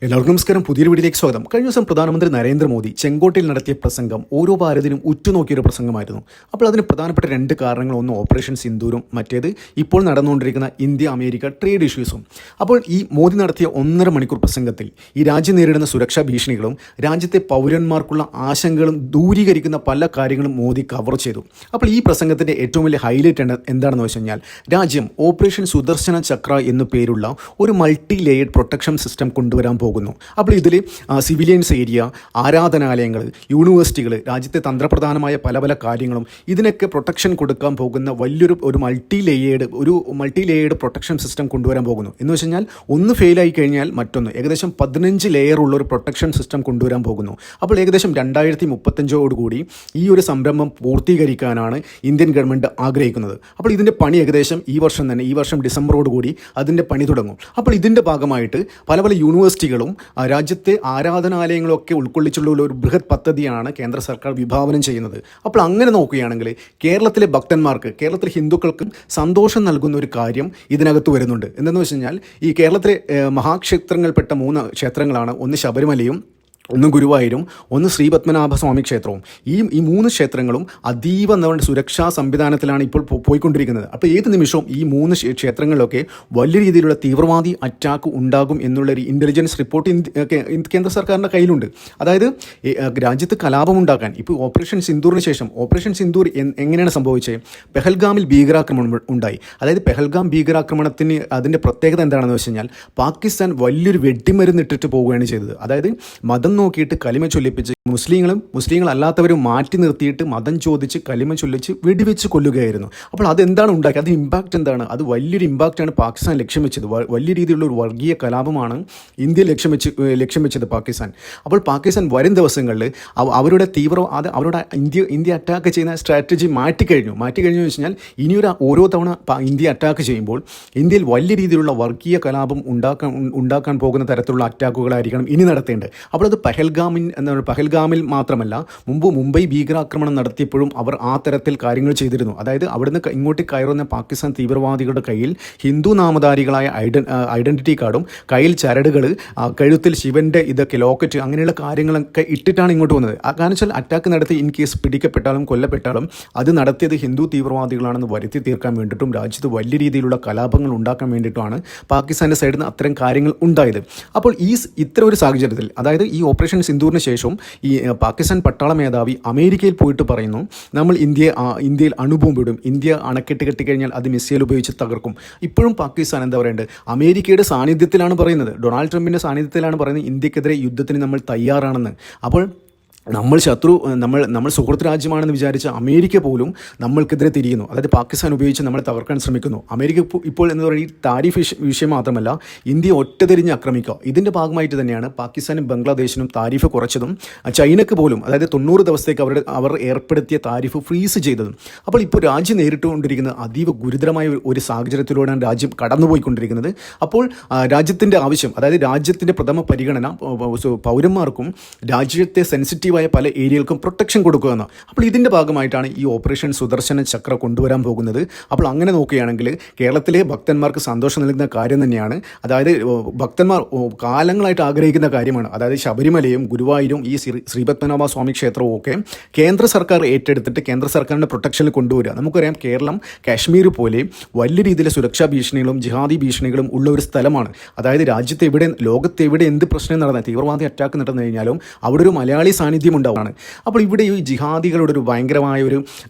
എല്ലാവർക്കും നമസ്കാരം. പുതിയൊരു വീഡിയോയിലേക്ക് സ്വാഗതം. കഴിഞ്ഞ ദിവസം പ്രധാനമന്ത്രി നരേന്ദ്രമോദി ചെങ്കോട്ടയിൽ നടത്തിയ പ്രസംഗം ഓരോ ഭാരതീയനും ഉറ്റുനോക്കിയൊരു പ്രസംഗമായിരുന്നു. അപ്പോൾ അതിന് പ്രധാനപ്പെട്ട രണ്ട് കാരണങ്ങൾ, ഒന്ന് ഓപ്പറേഷൻ സിന്ദൂരും, മറ്റേത് ഇപ്പോൾ നടന്നുകൊണ്ടിരിക്കുന്ന ഇന്ത്യ അമേരിക്ക ട്രേഡ് ഇഷ്യൂസും. അപ്പോൾ ഈ മോദി നടത്തിയ 1.5 മണിക്കൂർ പ്രസംഗത്തിൽ ഈ രാജ്യം നേരിടുന്ന സുരക്ഷാ ഭീഷണികളും രാജ്യത്തെ പൗരന്മാർക്കുള്ള ആശങ്കകളും ദൂരീകരിക്കുന്ന പല കാര്യങ്ങളും മോദി കവർ ചെയ്തു. അപ്പോൾ ഈ പ്രസംഗത്തിൻ്റെ ഏറ്റവും വലിയ ഹൈലൈറ്റ് എന്താണെന്ന് വെച്ച് കഴിഞ്ഞാൽ, രാജ്യം ഓപ്പറേഷൻ സുദർശന ചക്ര എന്നു പേരുള്ള ഒരു മൾട്ടി ലെയേർഡ് പ്രൊട്ടക്ഷൻ സിസ്റ്റം കൊണ്ടുവരാൻ പോകുന്നു. അപ്പോൾ ഇതിൽ സിവിലിയൻസ് ഏരിയ, ആരാധനാലയങ്ങൾ, യൂണിവേഴ്സിറ്റികൾ, രാജ്യത്തെ തന്ത്രപ്രധാനമായ പല പല കാര്യങ്ങളും ഇതിനൊക്കെ പ്രൊട്ടക്ഷൻ കൊടുക്കാൻ പോകുന്ന വലിയൊരു മൾട്ടി ലെയേർഡ് പ്രൊട്ടക്ഷൻ സിസ്റ്റം കൊണ്ടുവരാൻ പോകുന്നു. എന്ന് വെച്ച് കഴിഞ്ഞാൽ ഒന്ന് ഫെയിലായി കഴിഞ്ഞാൽ മറ്റൊന്ന്, ഏകദേശം 15 ലെയർ ഉള്ള ഒരു പ്രൊട്ടക്ഷൻ സിസ്റ്റം കൊണ്ടുവരാൻ പോകുന്നു. അപ്പോൾ ഏകദേശം 2035 ഈ ഒരു സംരംഭം പൂർത്തീകരിക്കാനാണ് ഇന്ത്യൻ ഗവൺമെൻറ് ആഗ്രഹിക്കുന്നത്. അപ്പോൾ ഇതിൻ്റെ പണി ഏകദേശം ഈ വർഷം ഡിസംബറോടുകൂടി അതിൻ്റെ പണി തുടങ്ങും. അപ്പോൾ ഇതിൻ്റെ ഭാഗമായിട്ട് പല പല യൂണിവേഴ്സിറ്റികളും രാജ്യത്തെ ആരാധനാലയങ്ങളൊക്കെ ഉൾക്കൊള്ളിച്ചുള്ള ഒരു ബൃഹത് പദ്ധതിയാണ് കേന്ദ്ര സർക്കാർ വിഭാവനം ചെയ്യുന്നത്. അപ്പോൾ അങ്ങനെ നോക്കുകയാണെങ്കിൽ കേരളത്തിലെ ഭക്തന്മാർക്ക്, കേരളത്തിലെ ഹിന്ദുക്കൾക്ക് സന്തോഷം നൽകുന്ന ഒരു കാര്യം ഇതിനകത്ത് വരുന്നുണ്ട്. എന്തെന്ന് വെച്ച് കഴിഞ്ഞാൽ, ഈ കേരളത്തിലെ മഹാക്ഷേത്രങ്ങളിൽപ്പെട്ട 3 ക്ഷേത്രങ്ങളാണ്. ഒന്ന് ശബരിമലയും, ഒന്ന് ഗുരുവായൂരും, ഒന്ന് ശ്രീപത്മനാഭസ്വാമി ക്ഷേത്രവും. ഈ 3 ക്ഷേത്രങ്ങളും അതീവ സുരക്ഷാ സംവിധാനത്തിലാണ് ഇപ്പോൾ പോയിക്കൊണ്ടിരിക്കുന്നത്. അപ്പോൾ ഏത് നിമിഷവും ഈ 3 ക്ഷേത്രങ്ങളിലൊക്കെ വലിയ രീതിയിലുള്ള തീവ്രവാദി അറ്റാക്ക് ഉണ്ടാകും എന്നുള്ളൊരു ഇൻ്റലിജൻസ് റിപ്പോർട്ട് കേന്ദ്ര സർക്കാരിൻ്റെ കയ്യിലുണ്ട്. അതായത് രാജ്യത്ത് കലാപമുണ്ടാക്കാൻ ഇപ്പോൾ ഓപ്പറേഷൻ സിന്ദൂറിന് ശേഷം, ഓപ്പറേഷൻ സിന്ദൂർ എങ്ങനെയാണ് സംഭവിച്ചത്? പെഹൽഗാമിൽ ഭീകരാക്രമണം ഉണ്ടായി. അതായത് പെഹൽഗാം ഭീകരാക്രമണത്തിന് അതിൻ്റെ പ്രത്യേകത എന്താണെന്ന് വെച്ച് കഴിഞ്ഞാൽ, പാകിസ്ഥാൻ വലിയൊരു വെടിമരുന്ന് ഇട്ടിട്ട് പോവുകയാണ് ചെയ്തത്. അതായത് മതം നോക്കിയിട്ട് കലിമ ചൊല്ലിപ്പിച്ച് മുസ്ലിങ്ങളല്ലാത്തവരും മാറ്റി നിർത്തിയിട്ട് മതം ചോദിച്ച് കലിമ ചൊല്ലിച്ച് വെടിവെച്ച് കൊല്ലുകയായിരുന്നു. അപ്പോൾ അതെന്താണ് ഉണ്ടാക്കിയത്? അത് ഇമ്പാക്റ്റ് എന്താണ്? അത് വലിയൊരു ഇമ്പാക്റ്റാണ് പാകിസ്ഥാൻ ലക്ഷ്യം വെച്ചത്. വലിയ രീതിയിലുള്ള ഒരു വർഗീയ കലാപമാണ് ഇന്ത്യ ലക്ഷ്യം വെച്ചത് പാകിസ്ഥാൻ. അപ്പോൾ പാകിസ്ഥാൻ വരും ദിവസങ്ങളിൽ അവരുടെ ഇന്ത്യ അറ്റാക്ക് ചെയ്യുന്ന സ്ട്രാറ്റജി മാറ്റിക്കഴിഞ്ഞു എന്ന് വെച്ച് കഴിഞ്ഞാൽ, ഇനിയൊരു ഓരോ തവണ ഇന്ത്യ അറ്റാക്ക് ചെയ്യുമ്പോൾ ഇന്ത്യയിൽ വലിയ രീതിയിലുള്ള വർഗീയ കലാപം ഉണ്ടാക്കാൻ പോകുന്ന തരത്തിലുള്ള അറ്റാക്കുകളായിരിക്കണം ഇനി നടത്തേണ്ടത്. അപ്പോൾ അത് പെഹൽഗാമിൽ മാത്രമല്ല, മുമ്പ് മുംബൈ ഭീകരാക്രമണം നടത്തിയപ്പോഴും അവർ ആ തരത്തിൽ കാര്യങ്ങൾ ചെയ്തിരുന്നു. അതായത് അവിടുന്ന് ഇങ്ങോട്ട് കയറുന്ന പാകിസ്ഥാൻ തീവ്രവാദികളുടെ കയ്യിൽ ഹിന്ദു നാമധാരികളായ ഐഡൻറ്റിറ്റി കാർഡും, കയ്യിൽ ചരടുകൾ, കഴുത്തിൽ ശിവൻ്റെ ഇതൊക്കെ ലോക്കറ്റ്, അങ്ങനെയുള്ള കാര്യങ്ങളൊക്കെ ഇട്ടിട്ടാണ് ഇങ്ങോട്ട് വന്നത്. കാരണം വെച്ചാൽ അറ്റാക്ക് നടത്തി ഇൻ കേസ് പിടിക്കപ്പെട്ടാലും കൊല്ലപ്പെട്ടാലും അത് നടത്തിയത് ഹിന്ദു തീവ്രവാദികളാണെന്ന് വരുത്തി തീർക്കാൻ വേണ്ടിയിട്ടും രാജ്യത്ത് വലിയ രീതിയിലുള്ള കലാപങ്ങൾ ഉണ്ടാക്കാൻ വേണ്ടിയിട്ടുമാണ് പാകിസ്ഥാൻ്റെ സൈഡിൽ നിന്ന് അത്തരം കാര്യങ്ങൾ ഉണ്ടായത്. അപ്പോൾ ഇത്തരം ഒരു സാഹചര്യത്തിൽ, അതായത് ഈ ഓപ്പറേഷൻ സിന്ദൂറിന് ശേഷം ഈ പാകിസ്ഥാൻ പട്ടാള മേധാവി അമേരിക്കയിൽ പോയിട്ട് പറയുന്നു, നമ്മൾ ഇന്ത്യയിൽ അണുബോംബിടും, ഇന്ത്യ അണക്കെട്ട് കെട്ടിക്കഴിഞ്ഞാൽ അത് മിസൈൽ ഉപയോഗിച്ച് തകർക്കും. ഇപ്പോഴും പാകിസ്ഥാൻ എന്താ പറയേണ്ടത്? അമേരിക്കയുടെ സാന്നിധ്യത്തിലാണ് പറയുന്നത്, ഡൊണാൾഡ് ട്രംപിൻ്റെ സാന്നിധ്യത്തിലാണ് പറയുന്നത് ഇന്ത്യക്കെതിരെ യുദ്ധത്തിന് നമ്മൾ തയ്യാറാണെന്ന്. അപ്പോൾ നമ്മൾ സുഹൃത്ത് രാജ്യമാണെന്ന് വിചാരിച്ച അമേരിക്ക പോലും നമ്മൾക്കെതിരെ തിരിയുന്നു. അതായത് പാകിസ്ഥാൻ ഉപയോഗിച്ച് നമ്മളെ തകർക്കാൻ ശ്രമിക്കുന്നു. അമേരിക്ക ഇപ്പോൾ എന്ന് പറയുന്നത് ഈ താരിഫ് വിഷയം മാത്രമല്ല, ഇന്ത്യ ഒറ്റതിരിഞ്ഞ് ആക്രമിക്കുക. ഇതിൻ്റെ ഭാഗമായിട്ട് തന്നെയാണ് പാകിസ്ഥാനും ബംഗ്ലാദേശിനും താരിഫ് കുറച്ചതും, ചൈനയ്ക്ക് പോലും അതായത് 90 ദിവസത്തേക്ക് അവർ ഏർപ്പെടുത്തിയ താരിഫ് ഫ്രീസ് ചെയ്തതും. അപ്പോൾ ഇപ്പോൾ രാജ്യം നേരിട്ടുകൊണ്ടിരിക്കുന്ന അതീവ ഗുരുതരമായ ഒരു സാഹചര്യത്തിലൂടെയാണ് രാജ്യം കടന്നുപോയിക്കൊണ്ടിരിക്കുന്നത്. അപ്പോൾ രാജ്യത്തിൻ്റെ ആവശ്യം, അതായത് രാജ്യത്തിൻ്റെ പ്രഥമ പരിഗണന പൗരന്മാർക്കും രാജ്യത്തെ സെൻസിറ്റീവായ പല ഏരിയകൾക്കും പ്രൊട്ടക്ഷൻ കൊടുക്കുക എന്ന്. അപ്പോൾ ഇതിൻ്റെ ഭാഗമായിട്ടാണ് ഈ ഓപ്പറേഷൻ സുദർശന ചക്ര കൊണ്ടുവരാൻ പോകുന്നത്. അപ്പോൾ അങ്ങനെ നോക്കുകയാണെങ്കിൽ കേരളത്തിലെ ഭക്തന്മാർക്ക് സന്തോഷം നൽകുന്ന കാര്യം തന്നെയാണ്. അതായത് ഭക്തന്മാർ കാലങ്ങളായിട്ട് ആഗ്രഹിക്കുന്ന കാര്യമാണ്. അതായത് ശബരിമലയും ഗുരുവായൂരും ഈ ശ്രീപത്മനാഭ സ്വാമി ക്ഷേത്രവും ഒക്കെ കേന്ദ്ര സർക്കാർ ഏറ്റെടുത്തിട്ട് കേന്ദ്ര സർക്കാരിൻ്റെ പ്രൊട്ടക്ഷനിൽ കൊണ്ടുവരിക. നമുക്കറിയാം, കേരളം കാശ്മീർ പോലെ വലിയ രീതിയിലെ സുരക്ഷാ ഭീഷണികളും ജിഹാദി ഭീഷണികളും ഉള്ള ഒരു സ്ഥലമാണ്. അതായത് ലോകത്തെവിടെ എന്ത് പ്രശ്നം നടന്നാൽ, തീവ്രവാദി അറ്റാക്ക് നടന്നു കഴിഞ്ഞാലും അവിടെ ഒരു മലയാളി സാന്നിധ്യം ഉണ്ടാവുകയാണ്. അപ്പോൾ ഇവിടെ ഈ ജിഹാദികളുടെ ഒരു ഭയങ്കരമായ ഒരു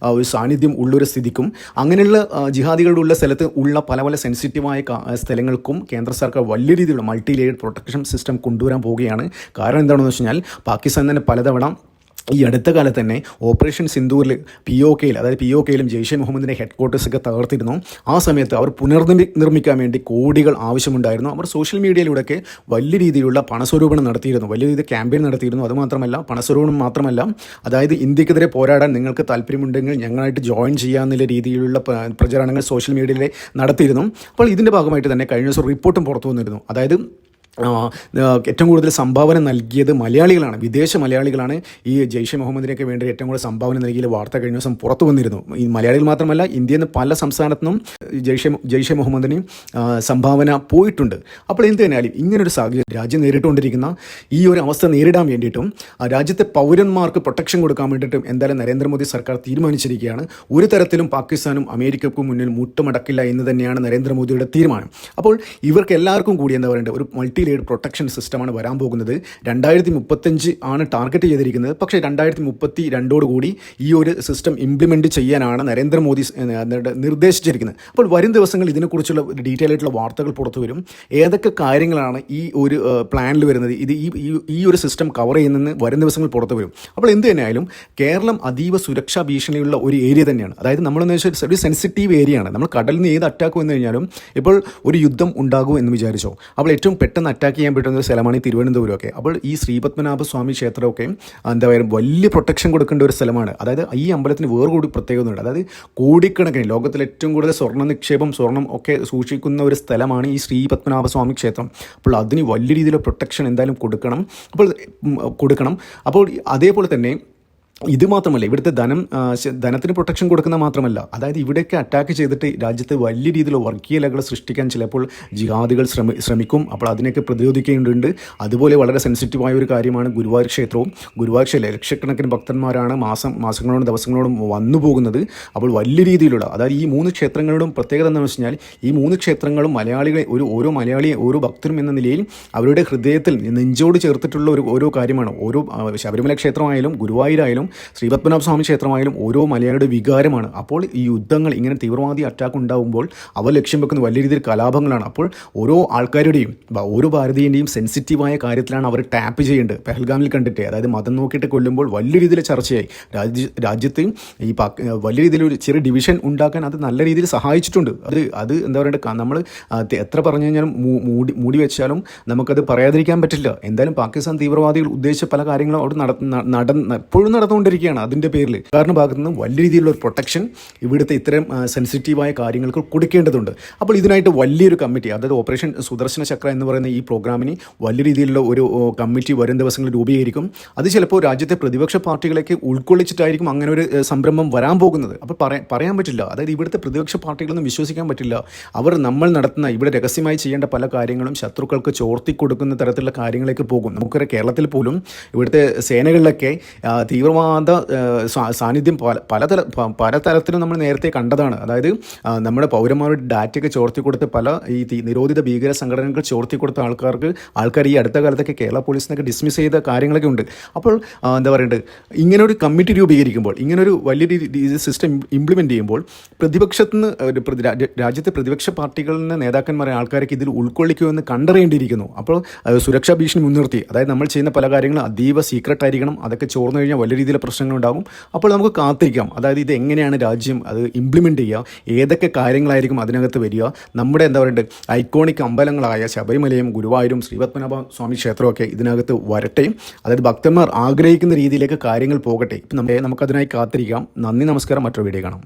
സാന്നിധ്യം ഉള്ളൊരു സ്ഥിതിക്കും, അങ്ങനെയുള്ള ജിഹാദികളുടെ ഉള്ള സ്ഥലത്ത് ഉള്ള പല പല സെൻസിറ്റീവായ സ്ഥലങ്ങൾക്കും കേന്ദ്ര സർക്കാർ വലിയ രീതിയിലുള്ള മൾട്ടി ലെയർഡ് പ്രൊട്ടക്ഷൻ സിസ്റ്റം കൊണ്ടുവരാൻ പോവുകയാണ്. കാരണം എന്താണെന്ന് വെച്ച് കഴിഞ്ഞാൽ, പാകിസ്ഥാൻ തന്നെ പലതവണ ഈ അടുത്ത കാലത്ത് തന്നെ ഓപ്പറേഷൻ സിന്ദൂറിൽ POKയിലും ജെയ്ഷെ മുഹമ്മദിൻ്റെ ഹെഡ് ക്വാർട്ടേഴ്സൊക്കെ തകർത്തിരുന്നു. ആ സമയത്ത് അവർ പുനർനിർമ്മിക്കാൻ വേണ്ടി കോടികൾ ആവശ്യമുണ്ടായിരുന്നു. അവർ സോഷ്യൽ മീഡിയയിലൂടെയൊക്കെ വലിയ രീതിയിലുള്ള പണസ്വരൂപണം നടത്തിയിരുന്നു, വലിയ രീതിയിൽ ക്യാമ്പയിൻ നടത്തിയിരുന്നു. അതുമാത്രമല്ല, പണസ്വരൂപണം മാത്രമല്ല, അതായത് ഇന്ത്യക്കെതിരെ പോരാടാൻ നിങ്ങൾക്ക് താല്പര്യമുണ്ടെങ്കിൽ ഞങ്ങളായിട്ട് ജോയിൻ ചെയ്യാമെന്നുള്ള രീതിയിലുള്ള പ്രചരണങ്ങൾ സോഷ്യൽ മീഡിയയിൽ നടത്തിയിരുന്നു. അപ്പോൾ ഇതിൻ്റെ ഭാഗമായിട്ട് തന്നെ കഴിഞ്ഞ ദിവസം റിപ്പോർട്ടും പുറത്തു വന്നിരുന്നു. അതായത് ഏറ്റവും കൂടുതൽ സംഭാവന നൽകിയത് മലയാളികളാണ്, വിദേശ മലയാളികളാണ്. ഈ ജെയ്ഷെ മുഹമ്മദിനൊക്കെ വേണ്ടി ഏറ്റവും കൂടുതൽ സംഭാവന നൽകിയ വാർത്ത കഴിഞ്ഞ ദിവസം പുറത്തു വന്നിരുന്നു. ഈ മലയാളികൾ മാത്രമല്ല, ഇന്ത്യയിൽ നിന്ന് പല സംസ്ഥാനത്തുനിന്നും ജെയ്ഷെ മുഹമ്മദിന് സംഭാവന പോയിട്ടുണ്ട്. അപ്പോൾ എന്ത് തന്നെയാലും ഇങ്ങനൊരു സാഹചര്യം രാജ്യം നേരിട്ടുകൊണ്ടിരിക്കുന്ന ഈ ഒരു അവസ്ഥ നേരിടാൻ വേണ്ടിയിട്ടും രാജ്യത്തെ പൗരന്മാർക്ക് പ്രൊട്ടക്ഷൻ കൊടുക്കാൻ വേണ്ടിയിട്ടും എന്തായാലും നരേന്ദ്രമോദി സർക്കാർ തീരുമാനിച്ചിരിക്കുകയാണ്. ഒരു തരത്തിലും പാകിസ്ഥാനും അമേരിക്കയ്ക്കും മുന്നിൽ മുട്ടുമടക്കില്ല എന്ന് തന്നെയാണ് നരേന്ദ്രമോദിയുടെ തീരുമാനം. അപ്പോൾ ഇവർക്ക് എല്ലാവർക്കും കൂടി എന്താ പറയേണ്ടത്, ഒരു മൾട്ടി ലെയർഡ് പ്രൊട്ടക്ഷൻ സിസ്റ്റമാണ് വരാൻ പോകുന്നത്. 2035 ആണ് ടാർഗറ്റ് ചെയ്തിരിക്കുന്നത്. പക്ഷേ 2032 കൂടി ഈ ഒരു സിസ്റ്റം ഇംപ്ലിമെൻറ്റ് ചെയ്യാനാണ് നരേന്ദ്രമോദി നിർദ്ദേശിച്ചിരിക്കുന്നത്. അപ്പോൾ വരും ദിവസങ്ങൾ ഇതിനെക്കുറിച്ചുള്ള ഡീറ്റെയിൽ ആയിട്ടുള്ള വാർത്തകൾ പുറത്തു വരും. ഏതൊക്കെ കാര്യങ്ങളാണ് ഈ ഒരു പ്ലാനിൽ വരുന്നത്, ഇത് ഈ ഒരു സിസ്റ്റം കവർ ചെയ്യുന്നതെന്ന് വരും ദിവസങ്ങൾ പുറത്തു വരും. അപ്പോൾ എന്ത് തന്നെയായാലും കേരളം അതീവ സുരക്ഷാ ഭീഷണിയുള്ള ഒരു ഏരിയ തന്നെയാണ്. അതായത് നമ്മളെന്ന് വെച്ചാൽ ഒരു സെൻസിറ്റീവ് ഏരിയയാണ്. നമ്മൾ കടലിൽ നിന്ന് ഏത് അറ്റാക്ക് വന്നു കഴിഞ്ഞാലും ഇപ്പോൾ ഒരു യുദ്ധം ഉണ്ടാകും എന്ന് വിചാരിച്ചോ, അപ്പോൾ ഏറ്റവും പെട്ടെന്ന് അറ്റാക്ക് ചെയ്യാൻ പറ്റുന്ന ഒരു സ്ഥലമാണ് ഈ തിരുവനന്തപുരമൊക്കെ. അപ്പോൾ ഈ ശ്രീപത്മനാഭ സ്വാമി ക്ഷേത്രമൊക്കെ എന്താ പറയുക, വലിയ പ്രൊട്ടക്ഷൻ കൊടുക്കേണ്ട ഒരു സ്ഥലമാണ്. അതായത് ഈ അമ്പലത്തിന് വേറൊരു പ്രത്യേകതയുണ്ട്. അതായത് കോടിക്കണക്കിന് ലോകത്തിലെ ഏറ്റവും കൂടുതൽ സ്വർണ്ണ നിക്ഷേപം, സ്വർണ്ണം ഒക്കെ സൂക്ഷിക്കുന്ന ഒരു സ്ഥലമാണ് ഈ ശ്രീപത്മനാഭ സ്വാമി ക്ഷേത്രം. അപ്പോൾ അതിന് വലിയ രീതിയിലുള്ള പ്രൊട്ടക്ഷൻ എന്തായാലും കൊടുക്കണം. അപ്പോൾ അതേപോലെ തന്നെ ഇത് മാത്രമല്ല, ഇവിടുത്തെ ധനത്തിന് പ്രൊട്ടക്ഷൻ കൊടുക്കുന്ന മാത്രമല്ല, അതായത് ഇവിടെയൊക്കെ അറ്റാക്ക് ചെയ്തിട്ട് രാജ്യത്ത് വലിയ രീതിയിലുള്ള വർഗീയതകൾ സൃഷ്ടിക്കാൻ ചിലപ്പോൾ ജിഹാദികൾ ശ്രമിക്കും. അപ്പോൾ അതിനൊക്കെ പ്രതിരോധിക്കേണ്ടതുണ്ട്. അതുപോലെ വളരെ സെൻസിറ്റീവായ ഒരു കാര്യമാണ് ഗുരുവായൂർ ക്ഷേത്രവും. ഗുരുവായൂർ ക്ഷേത്രം ലക്ഷക്കണക്കിന് ഭക്തന്മാരാണ് മാസങ്ങളോടും ദിവസങ്ങളോടും വന്നു പോകുന്നത്. അപ്പോൾ വലിയ രീതിയിലുള്ള, അതായത് ഈ 3 ക്ഷേത്രങ്ങളുടെയും പ്രത്യേകത എന്താണെന്ന് വെച്ച് കഴിഞ്ഞാൽ, ഈ 3 ക്ഷേത്രങ്ങളും മലയാളികളെ ഓരോ മലയാളിയെ ഓരോ ഭക്തരും എന്ന നിലയിൽ അവരുടെ ഹൃദയത്തിൽ നെഞ്ചോട് ചേർത്തിട്ടുള്ള ഓരോ കാര്യമാണ്. ഓരോ ശബരിമല ക്ഷേത്രമായാലും ഗുരുവായൂരായാലും ശ്രീപത്മനാഭ സ്വാമി ക്ഷേത്രമായാലും ഓരോ മലയാളിയുടെ വികാരമാണ്. അപ്പോൾ ഈ യുദ്ധങ്ങൾ, ഇങ്ങനെ തീവ്രവാദി അറ്റാക്ക് ഉണ്ടാകുമ്പോൾ അവർ ലക്ഷ്യം വെക്കുന്ന വലിയ രീതിയിൽ കലാപങ്ങളാണ്. അപ്പോൾ ഓരോ ആൾക്കാരുടെയും, ഓരോ ഭാരതീയൻ്റെയും സെൻസിറ്റീവായ കാര്യത്തിലാണ് അവർ ടാപ്പ് ചെയ്യേണ്ടത്. പെഹൽഗാമിൽ കണ്ടിട്ട്, അതായത് മതം നോക്കിയിട്ട് കൊല്ലുമ്പോൾ വലിയ രീതിയിൽ ചർച്ചയായി. രാജ്യത്ത് ഈ വലിയ രീതിയിൽ ഒരു ചെറിയ ഡിവിഷൻ ഉണ്ടാക്കാൻ അത് നല്ല രീതിയിൽ സഹായിച്ചിട്ടുണ്ട്. അത് എന്താ പറയുക, നമ്മൾ എത്ര പറഞ്ഞു കഴിഞ്ഞാലും മൂടി വെച്ചാലും നമുക്കത് പറയാതിരിക്കാൻ പറ്റില്ല. എന്തായാലും പാകിസ്ഥാൻ തീവ്രവാദികൾ ഉദ്ദേശിച്ച പല കാര്യങ്ങളും അവിടെ എപ്പോഴും നടന്നുകൊണ്ടിരിക്കുകയാണ്. അതിൻ്റെ പേരിൽ കാരണം ഭാഗത്തു നിന്ന് വലിയ രീതിയിലുള്ള ഒരു പ്രൊട്ടക്ഷൻ ഇവിടുത്തെ ഇത്തരം സെൻസിറ്റീവായ കാര്യങ്ങൾക്ക് കൊടുക്കേണ്ടതുണ്ട്. അപ്പോൾ ഇതിനായിട്ട് വലിയൊരു കമ്മിറ്റി, അതായത് ഓപ്പറേഷൻ സുദർശന ചക്ര എന്ന് പറയുന്ന ഈ പ്രോഗ്രാമിന് വലിയ രീതിയിലുള്ള ഒരു കമ്മിറ്റി വരും ദിവസങ്ങളിൽ രൂപീകരിക്കും. അത് ചിലപ്പോൾ രാജ്യത്തെ പ്രതിപക്ഷ പാർട്ടികളേക്ക് ഉൾക്കൊള്ളിച്ചിട്ടായിരിക്കും അങ്ങനെ ഒരു സംരംഭം വരാൻ പോകുന്നത്. അപ്പോൾ പറയാൻ പറ്റില്ല. അതായത് ഇവിടുത്തെ പ്രതിപക്ഷ പാർട്ടികളൊന്നും വിശ്വസിക്കാൻ പറ്റില്ല. അവർ നമ്മൾ നടത്തുന്ന ഇവിടെ രഹസ്യമായി ചെയ്യേണ്ട പല കാര്യങ്ങളും ശത്രുക്കൾക്ക് ചോർത്തി കൊടുക്കുന്ന തരത്തിലുള്ള കാര്യങ്ങളിലേക്ക് പോകും. നമുക്കറിയാം, കേരളത്തിൽ പോലും ഇവിടുത്തെ സേനകളിലൊക്കെ തീവ്രവാദ സാന്നിധ്യം പല തരത്തിലും നമ്മൾ നേരത്തെ കണ്ടതാണ്. അതായത് നമ്മുടെ പൗരന്മാരുടെ ഡാറ്റയൊക്കെ ചോർത്തി കൊടുത്ത് പല ഈ നിരോധിത ഭീകര സംഘടനകൾ ചോർത്തി കൊടുത്ത ആൾക്കാർ ഈ അടുത്ത കാലത്തൊക്കെ കേരള പോലീസിനൊക്കെ ഡിസ്മിസ് ചെയ്ത കാര്യങ്ങളൊക്കെ ഉണ്ട്. അപ്പോൾ എന്താ പറയേണ്ടത്, ഇങ്ങനൊരു കമ്മിറ്റി രൂപീകരിക്കുമ്പോൾ, ഇങ്ങനൊരു വലിയ സിസ്റ്റം ഇംപ്ലിമെൻറ്റ് ചെയ്യുമ്പോൾ രാജ്യത്തെ പ്രതിപക്ഷ പാർട്ടികളിൽ നിന്ന് നേതാക്കന്മാരെ ആൾക്കാരൊക്കെ ഇതിൽ ഉൾക്കൊള്ളിക്കുമെന്ന് കണ്ടറിയേണ്ടിയിരിക്കുന്നു. അപ്പോൾ സുരക്ഷാ ഭീഷണി മുൻനിർത്തി, അതായത് നമ്മൾ ചെയ്യുന്ന പല കാര്യങ്ങളും അതീവ സീക്രട്ട് ആയിരിക്കണം. അതൊക്കെ ചോർന്നു കഴിഞ്ഞാൽ വലിയ രീതിയിലുള്ള പ്രശ്നങ്ങളുണ്ടാകും. അപ്പോൾ നമുക്ക് കാത്തിരിക്കാം. അതായത് ഇത് എങ്ങനെയാണ് രാജ്യം അത് ഇംപ്ലിമെൻറ്റ് ചെയ്യുക, ഏതൊക്കെ കാര്യങ്ങളായിരിക്കും അതിനകത്ത് വരിക. നമ്മുടെ എന്താ പറയുക, ഐക്കോണിക് അമ്പലങ്ങളായ ശബരിമലയും ഗുരുവായൂരും ശ്രീപത്മനാഭ സ്വാമി ക്ഷേത്രമൊക്കെ ഇതിനകത്ത് വരട്ടെ. അതായത് ഭക്തന്മാർ ആഗ്രഹിക്കുന്ന രീതിയിലേക്ക് കാര്യങ്ങൾ പോകട്ടെ. ഇപ്പം നമുക്കതിനായി കാത്തിരിക്കാം. നന്ദി, നമസ്കാരം. മറ്റൊരു വീഡിയോ കാണാം.